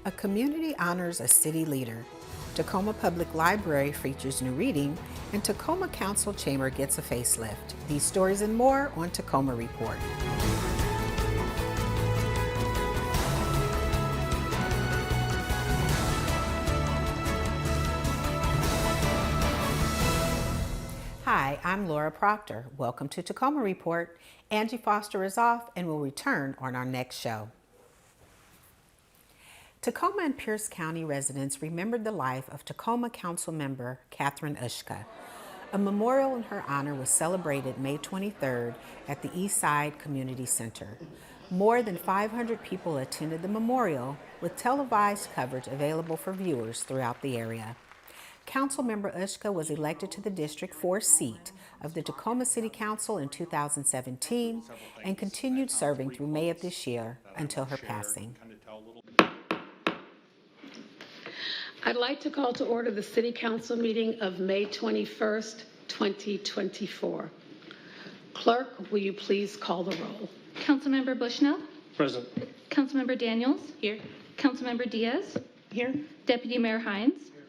A community honors a city leader. Tacoma Public Library features new reading, and Tacoma Council Chamber gets a facelift. These stories and more on Tacoma Report. Hi, I'm Laura Proctor. Welcome to Tacoma Report. Angie Foster is off and will return on our next show. Tacoma and Pierce County residents remembered the life of Tacoma Councilmember Catherine Ushka. A memorial in her honor was celebrated May 23rd at the East Side Community Center. More than 500 people attended the memorial, with televised coverage available for viewers throughout the area. Councilmember Ushka was elected to the District 4 seat of the Tacoma City Council in 2017 and continued serving through May of this year until her passing. I'd like to call to order the City Council meeting of May 21st, 2024. Clerk, will you please call the roll? Councilmember Bushnell? Present. Councilmember Daniels? Here. Councilmember Diaz? Here. Deputy Mayor Hines? Here.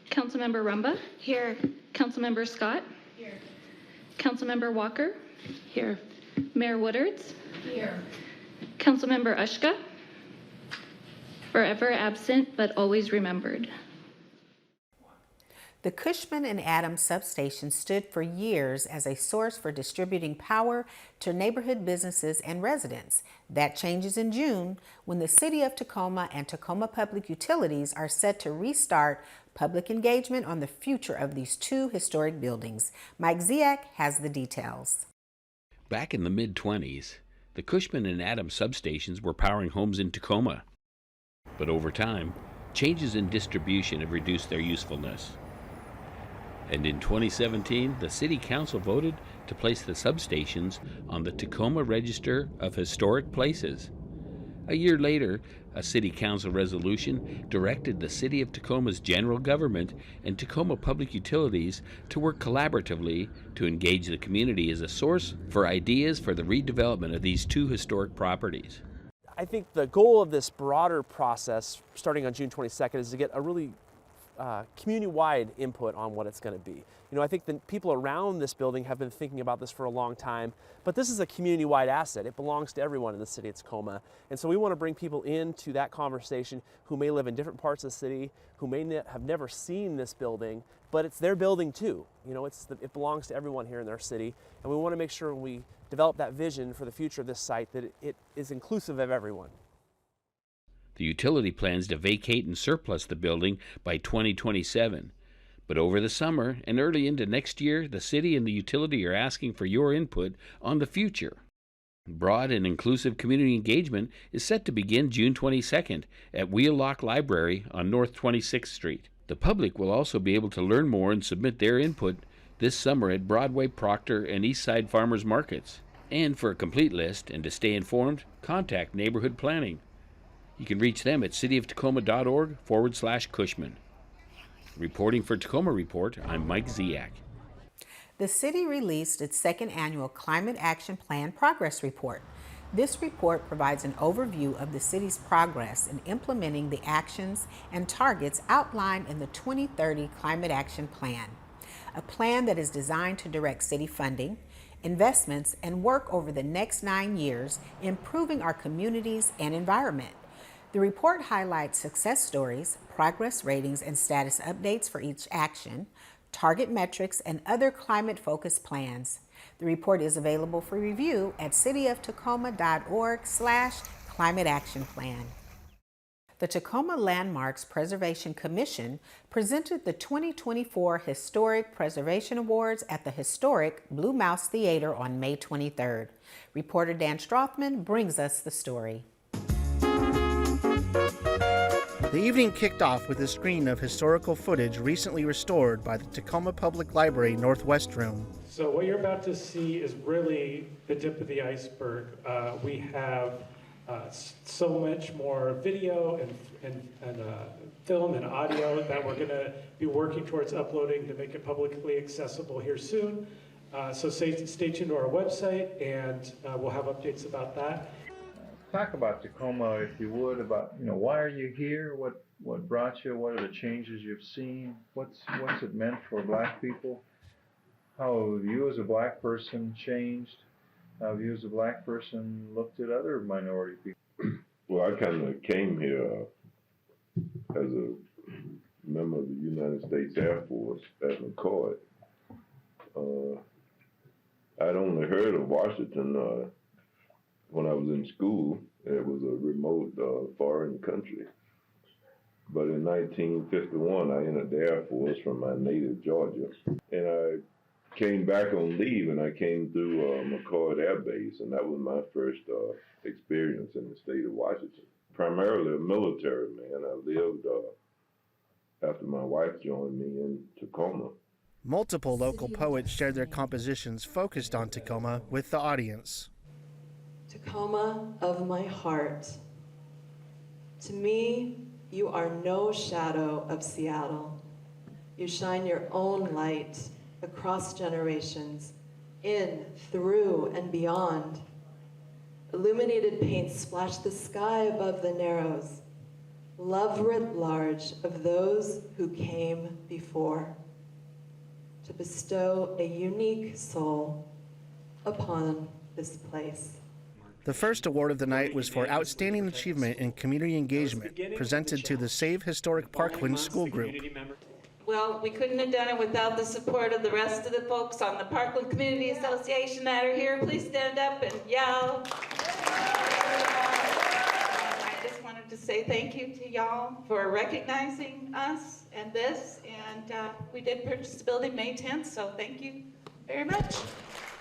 Councilmember Rumba? Here. Councilmember Scott? Here. Councilmember Walker? Here. Mayor Woodards? Here. Councilmember Ushka? Forever absent, but always remembered. The Cushman and Adams substation stood for years as a source for distributing power to neighborhood businesses and residents. That changes in June when the City of Tacoma and Tacoma Public Utilities are set to restart public engagement on the future of these two historic buildings. Mike Ziak has the details. Back in the mid-20s, the Cushman and Adams substations were powering homes in Tacoma. But over time, changes in distribution have reduced their usefulness. And in 2017, the City Council voted to place the substations on the Tacoma Register of Historic Places. A year later, a City Council resolution directed the City of Tacoma's general government and Tacoma Public Utilities to work collaboratively to engage the community as a source for ideas for the redevelopment of these two historic properties. I think the goal of this broader process, starting on June 22nd, is to get a really community-wide input on what it's going to be. You know, I think the people around this building have been thinking about this for a long time, but this is a community-wide asset. It belongs to everyone in the city of Tacoma. And so we want to bring people into that conversation who may live in different parts of the city, who may have never seen this building, but it's their building too. You know, it belongs to everyone here in their city, and we want to make sure when we develop that vision for the future of this site that it is inclusive of everyone. The utility plans to vacate and surplus the building by 2027. But over the summer and early into next year, the city and the utility are asking for your input on the future. Broad and inclusive community engagement is set to begin June 22nd at Wheelock Library on North 26th Street. The public will also be able to learn more and submit their input this summer at Broadway, Proctor, and Eastside Farmers Markets. And for a complete list and to stay informed, contact Neighborhood Planning. You can reach them at cityofTacoma.org/Cushman. Reporting for Tacoma Report, I'm Mike Ziak. The city released its second annual Climate Action Plan Progress Report. This report provides an overview of the city's progress in implementing the actions and targets outlined in the 2030 Climate Action Plan, a plan that is designed to direct city funding, investments, and work over the next 9 years, improving our communities and environment. The report highlights success stories, progress ratings, and status updates for each action, target metrics, and other climate-focused plans. The report is available for review at cityofTacoma.org/Climate Action Plan. The Tacoma Landmarks Preservation Commission presented the 2024 Historic Preservation Awards at the historic Blue Mouse Theater on May 23rd. Reporter Dan Strothman brings us the story. The evening kicked off with a screening of historical footage recently restored by the Tacoma Public Library Northwest Room. So what you're about to see is really the tip of the iceberg. We have so much more video and film and audio that we're going to be working towards uploading to make it publicly accessible here soon. So stay tuned to our website, and we'll have updates about that. talk about Tacoma, if you would, about, why are you here? What brought you? What are the changes you've seen? What's it meant for Black people? How have you as a Black person changed? How have you as a Black person looked at other minority people? Well, I kind of came here as a member of the United States Air Force as a McCoy. I'd only heard of Washington when I was in school. It was a remote foreign country. But in 1951, I entered the Air Force from my native Georgia. And I came back on leave, and I came through McCoy Air Base, and that was my first experience in the state of Washington. Primarily a military man. I lived after my wife joined me in Tacoma. Multiple local poets shared their compositions focused on Tacoma with the audience. Tacoma of my heart, to me, you are no shadow of Seattle. You shine your own light across generations, in, through, and beyond. Illuminated paint splash the sky above the Narrows. Love writ large of those who came before, to bestow a unique soul upon this place. The first award of the night was for Outstanding Achievement in Community Engagement, presented to the Save Historic Parkland School Group. Well, we couldn't have done it without the support of the rest of the folks on the Parkland Community Association that are here. Please stand up and yell. I just wanted to say thank you to y'all for recognizing us and this. And we did purchase the building May 10th, so thank you very much.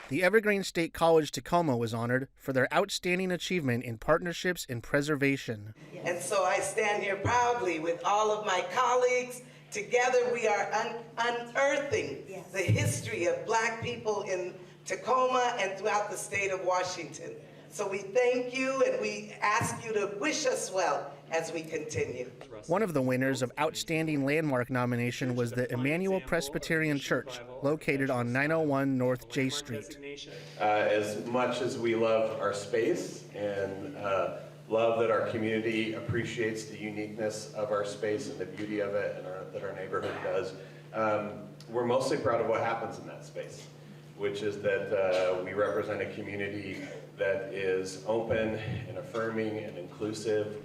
The Evergreen State College Tacoma was honored for their outstanding achievement in partnerships and preservation. And so I stand here proudly with all of my colleagues. Together we are unearthing the history of Black people in Tacoma and throughout the state of Washington. So we thank you and we ask you to wish us well as we continue. One of the winners of Outstanding Landmark nomination was the Emmanuel Presbyterian Church, located on 901 North J Street. As much as we love our space and love that our community appreciates the uniqueness of our space and the beauty of it and that our neighborhood does, we're mostly proud of what happens in that space, which is that we represent a community that is open and affirming and inclusive.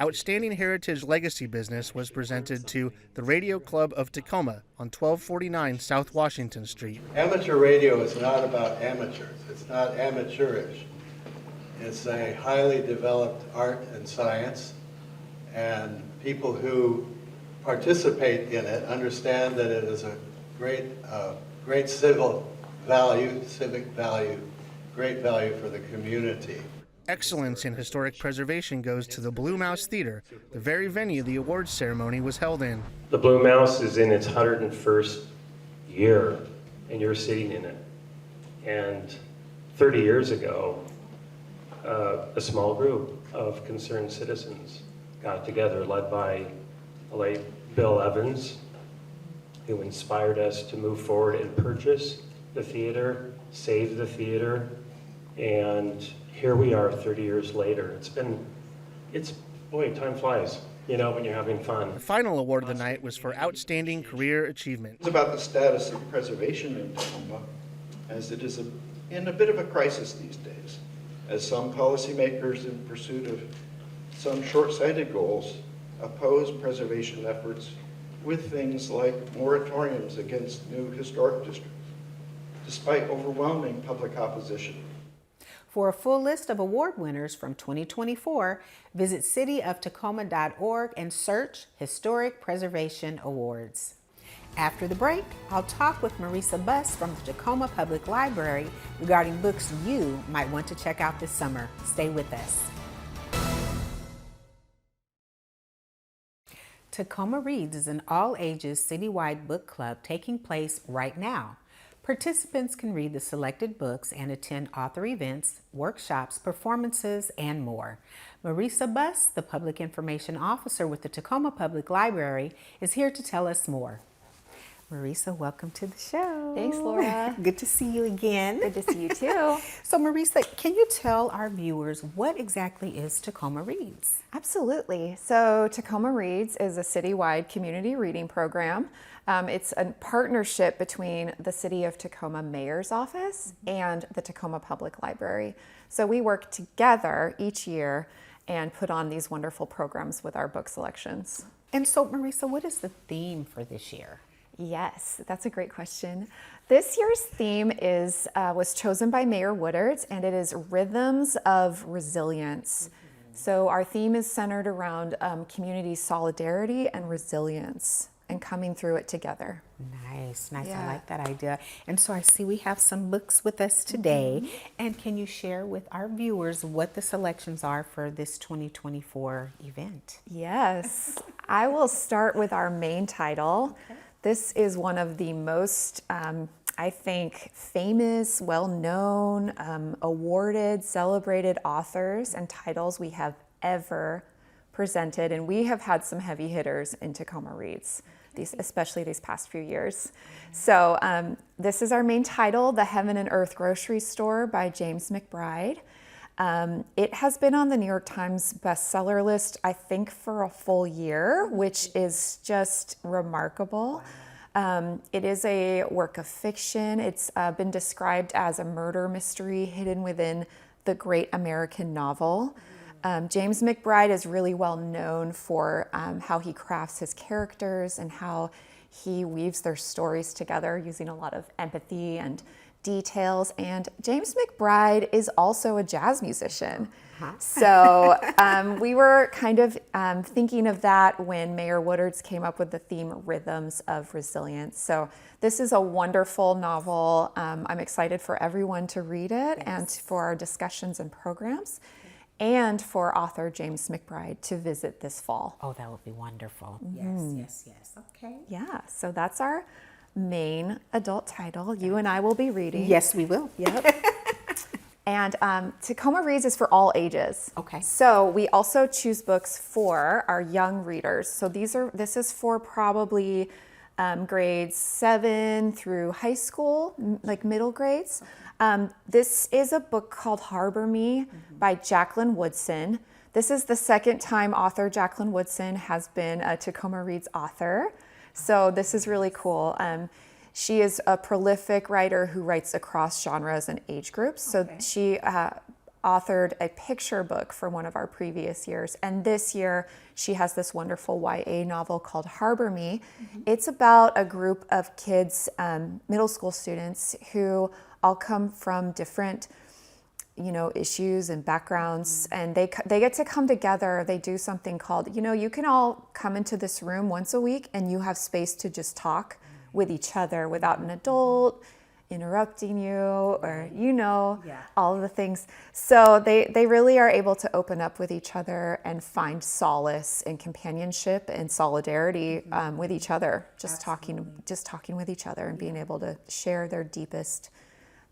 Outstanding Heritage Legacy Business was presented to the Radio Club of Tacoma on 1249 South Washington Street. Amateur radio is not about amateurs. It's not amateurish. It's a highly developed art and science, and people who participate in it understand that it is a great civic value, great value for the community. Excellence in historic preservation goes to the Blue Mouse Theater, the very venue the awards ceremony was held in. The Blue Mouse is in its 101st year, and you're sitting in it. And 30 years ago, a small group of concerned citizens got together, led by the late Bill Evans, who inspired us to move forward and purchase the theater, save the theater, and here we are 30 years later. Boy, time flies, when you're having fun. The final award of the night was for Outstanding Career Achievement. It's about the status of preservation in Tacoma, as it is in a bit of a crisis these days, as some policymakers in pursuit of some short-sighted goals oppose preservation efforts with things like moratoriums against new historic districts, despite overwhelming public opposition. For a full list of award winners from 2024, visit cityoftacoma.org and search Historic Preservation Awards. After the break, I'll talk with Marisa Buss from the Tacoma Public Library regarding books you might want to check out this summer. Stay with us. Tacoma Reads is an all-ages citywide book club taking place right now. Participants can read the selected books and attend author events, workshops, performances, and more. Marisa Buss, the Public Information Officer with the Tacoma Public Library, is here to tell us more. Marisa, welcome to the show. Thanks, Laura. Good to see you again. Good to see you too. So Marisa, can you tell our viewers what exactly is Tacoma Reads? Absolutely. So Tacoma Reads is a citywide community reading program. It's a partnership between the City of Tacoma Mayor's Office and the Tacoma Public Library. So we work together each year and put on these wonderful programs with our book selections. And so Marisa, what is the theme for this year? Yes, that's a great question. This year's theme was chosen by Mayor Woodard, and it is Rhythms of Resilience. So our theme is centered around community solidarity and resilience and coming through it together. Nice. Yeah. I like that idea. And so I see we have some books with us today. And can you share with our viewers what the selections are for this 2024 event? Yes, I will start with our main title. Okay. This is one of the most, I think, famous, well-known, awarded, celebrated authors and titles we have ever presented. And we have had some heavy hitters in Tacoma Reads, especially these past few years. So this is our main title, The Heaven and Earth Grocery Store by James McBride. It has been on the New York Times bestseller list, I think, for a full year, which is just remarkable. It is a work of fiction. It's been described as a murder mystery hidden within the great American novel. James McBride is really well known for how he crafts his characters and how he weaves their stories together using a lot of empathy and details. And James McBride is also a jazz musician. So we were kind of thinking of that when Mayor Woodard came up with the theme Rhythms of Resilience. So this is a wonderful novel. I'm excited for everyone to read it and for our discussions and programs, and for author James McBride to visit this fall. Oh, that would be wonderful. Yes. Okay. Yeah, so that's our main adult title. You and I will be reading. Yes, we will. Yep. And Tacoma Reads is for all ages. Okay. So we also choose books for our young readers. So this is for probably grades 7 through high school, like middle grades. This is a book called Harbor Me by Jacqueline Woodson. This is the second time author Jacqueline Woodson has been a Tacoma Reads author. So this is really cool. She is a prolific writer who writes across genres and age groups. So she authored a picture book for one of our previous years. And this year, she has this wonderful YA novel called Harbor Me. It's about a group of kids, middle school students, who all come from different issues and backgrounds, and they get to come together. They do something called, you can all come into this room once a week and you have space to just talk with each other without an adult interrupting you or, all of the things. So they really are able to open up with each other and find solace and companionship and solidarity with each other, just talking with each other and being able to share their deepest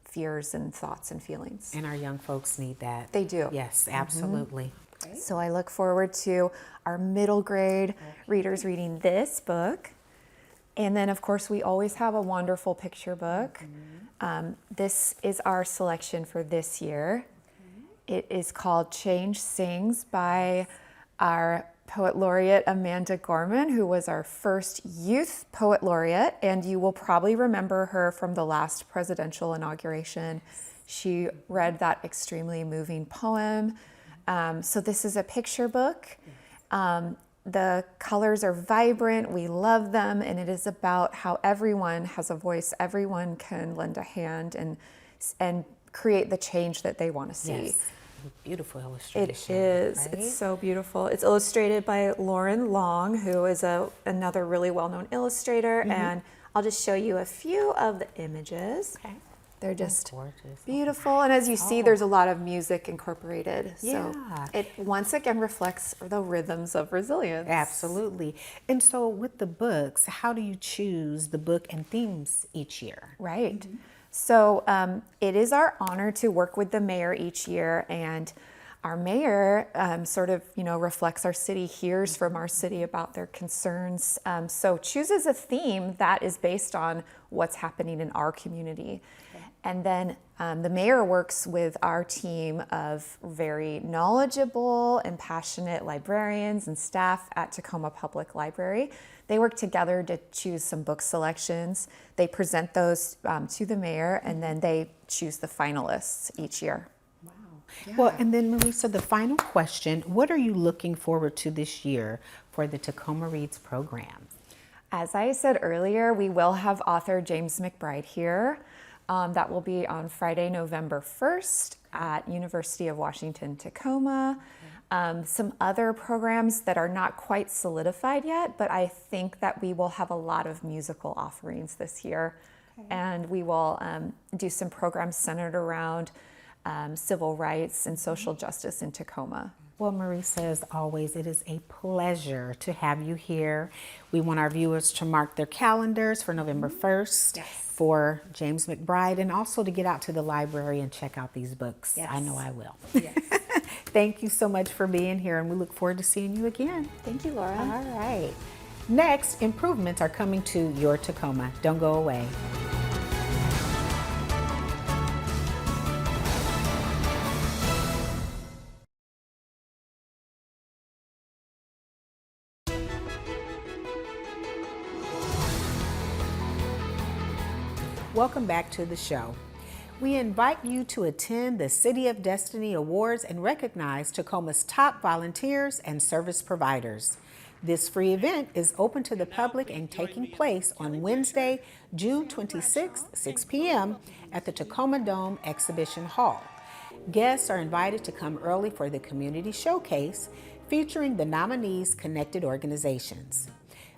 fears and thoughts and feelings. And our young folks need that. They do. Yes, absolutely. So I look forward to our middle grade readers reading this book. And then, of course, we always have a wonderful picture book. This is our selection for this year. It is called Change Sings by our Poet Laureate Amanda Gorman, who was our first youth Poet Laureate, and you will probably remember her from the last presidential inauguration. She read that extremely moving poem. So this is a picture book. The colors are vibrant, we love them, and it is about how everyone has a voice, everyone can lend a hand and create the change that they want to see. Yes. Beautiful illustration. It is. Right? It's so beautiful. It's illustrated by Lauren Long, who is another really well-known illustrator, and I'll just show you a few of the images. Okay. They're just gorgeous. beautiful, and as you see, there's a lot of music incorporated. Yeah. So it once again reflects the rhythms of resilience. Absolutely. And so with the books, how do you choose the book and themes each year? Right. So it is our honor to work with the mayor each year, and Our mayor sort of, reflects our city, hears from our city about their concerns. So chooses a theme that is based on what's happening in our community. Okay. And then the mayor works with our team of very knowledgeable and passionate librarians and staff at Tacoma Public Library. They work together to choose some book selections. They present those to the mayor, and then they choose the finalists each year. Yeah. Well, and then Marisa, the final question, what are you looking forward to this year for the Tacoma Reads program? As I said earlier, we will have author James McBride here. That will be on Friday, November 1st at University of Washington, Tacoma. Some other programs that are not quite solidified yet, but I think that we will have a lot of musical offerings this year. Okay. And we will do some programs centered around civil rights and social justice in Tacoma. Well, Marisa, as always, it is a pleasure to have you here. We want our viewers to mark their calendars for November 1st for James McBride, and also to get out to the library and check out these books. Yes. I know I will. Yes. Thank you so much for being here, and we look forward to seeing you again. Thank you, Laura. All right. Next, improvements are coming to your Tacoma. Don't go away. Welcome back to the show. We invite you to attend the City of Destiny Awards and recognize Tacoma's top volunteers and service providers. This free event is open to the public and taking place on Wednesday, June 26th, 6 p.m. at the Tacoma Dome Exhibition Hall. Guests are invited to come early for the community showcase featuring the nominees' connected organizations.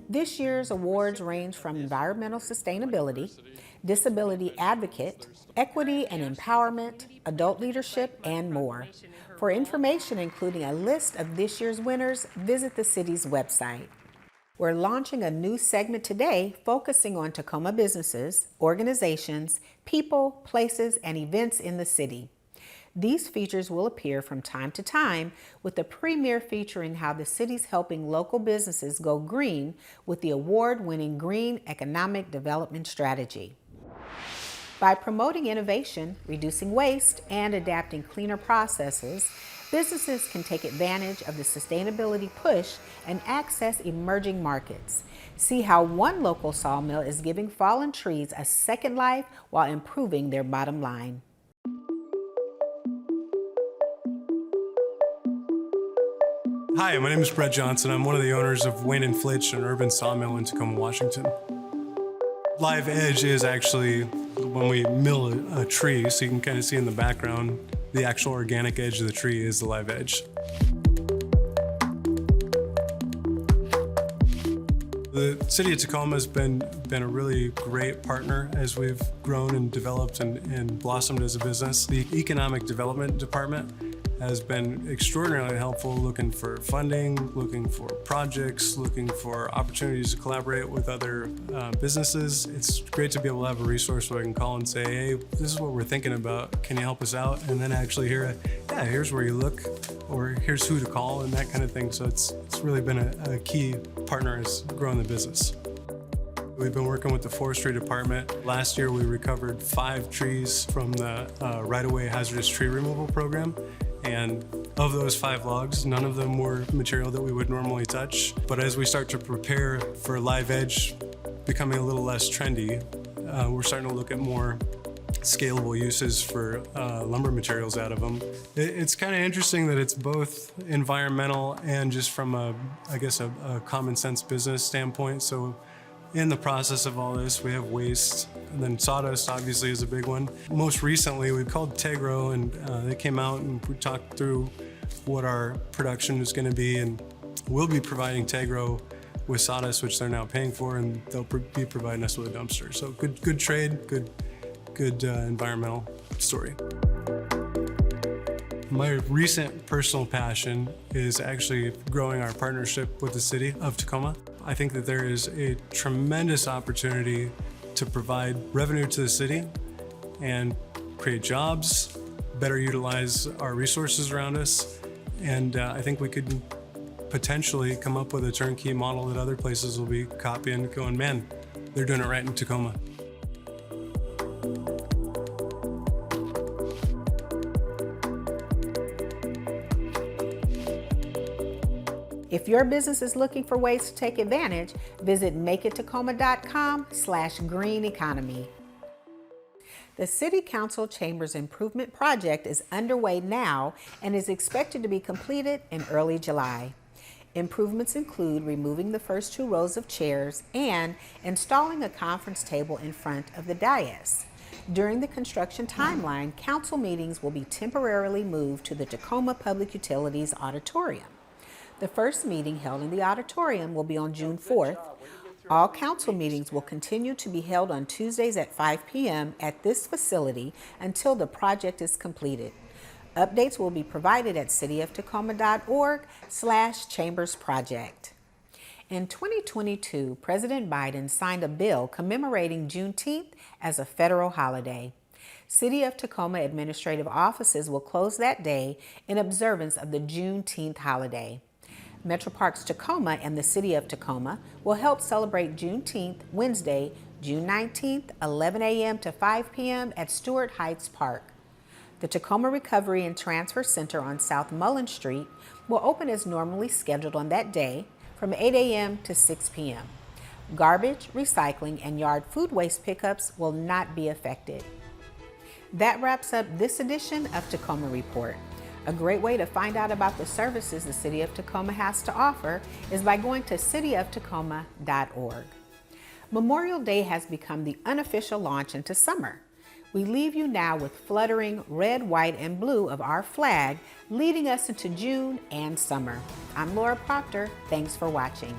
This year's awards range from environmental sustainability, disability advocate, equity and empowerment, adult leadership, and more. For information, including a list of this year's winners, visit the city's website. We're launching a new segment today focusing on Tacoma businesses, organizations, people, places, and events in the city. These features will appear from time to time, with the premiere featuring how the city's helping local businesses go green with the award-winning Green Economic Development Strategy. By promoting innovation, reducing waste, and adapting cleaner processes, businesses can take advantage of the sustainability push and access emerging markets. See how one local sawmill is giving fallen trees a second life while improving their bottom line. Hi, my name is Brett Johnson. I'm one of the owners of Wayne and Flitch, an urban sawmill in Tacoma, Washington. Live edge is actually when we mill a tree, so you can kind of see in the background, the actual organic edge of the tree is the live edge. The city of Tacoma has been a really great partner as we've grown and developed and blossomed as a business. The Economic Development Department has been extraordinarily helpful, looking for funding, looking for projects, looking for opportunities to collaborate with other businesses. It's great to be able to have a resource where I can call and say, hey, this is what we're thinking about, can you help us out? And then actually hear, yeah, here's where you look, or here's who to call, and that kind of thing. So it's really been a key partner as growing the business. We've been working with the forestry department. Last year we recovered 5 trees from the right-of-way hazardous tree removal program. And of those 5 logs, none of them were material that we would normally touch. But as we start to prepare for live edge becoming a little less trendy, we're starting to look at more scalable uses for lumber materials out of them. It's kind of interesting that it's both environmental and just from a common sense business standpoint. So in the process of all this, we have waste, and then sawdust obviously is a big one. Most recently, we called Tegro, and they came out and we talked through what our production is going to be, and we'll be providing Tegro with sawdust, which they're now paying for, and they'll be providing us with a dumpster. So good trade, good environmental story. My recent personal passion is actually growing our partnership with the city of Tacoma. I think that there is a tremendous opportunity to provide revenue to the city and create jobs better utilize our resources around us. And I think we could potentially come up with a turnkey model that other places will be copying, going, man, they're doing it right in Tacoma. If your business is looking for ways to take advantage, visit makeittacoma.com/green economy. The City Council Chambers Improvement Project is underway now and is expected to be completed in early July. Improvements include removing the first 2 rows of chairs and installing a conference table in front of the dais. During the construction timeline, council meetings will be temporarily moved to the Tacoma Public Utilities Auditorium. The first meeting held in the auditorium will be on June 4th. All council meetings will continue to be held on Tuesdays at 5 p.m. at this facility until the project is completed. Updates will be provided at cityoftacoma.org/chambersproject. In 2022, President Biden signed a bill commemorating Juneteenth as a federal holiday. City of Tacoma administrative offices will close that day in observance of the Juneteenth holiday. Metroparks Tacoma and the City of Tacoma will help celebrate Juneteenth Wednesday, June 19th, 11 a.m. to 5 p.m. at Stewart Heights Park. The Tacoma Recovery and Transfer Center on South Mullen Street will open as normally scheduled on that day from 8 a.m. to 6 p.m. Garbage, recycling, and yard food waste pickups will not be affected. That wraps up this edition of Tacoma Report. A great way to find out about the services the City of Tacoma has to offer is by going to cityoftacoma.org. Memorial Day has become the unofficial launch into summer. We leave you now with fluttering red, white, and blue of our flag, leading us into June and summer. I'm Laura Proctor. Thanks for watching.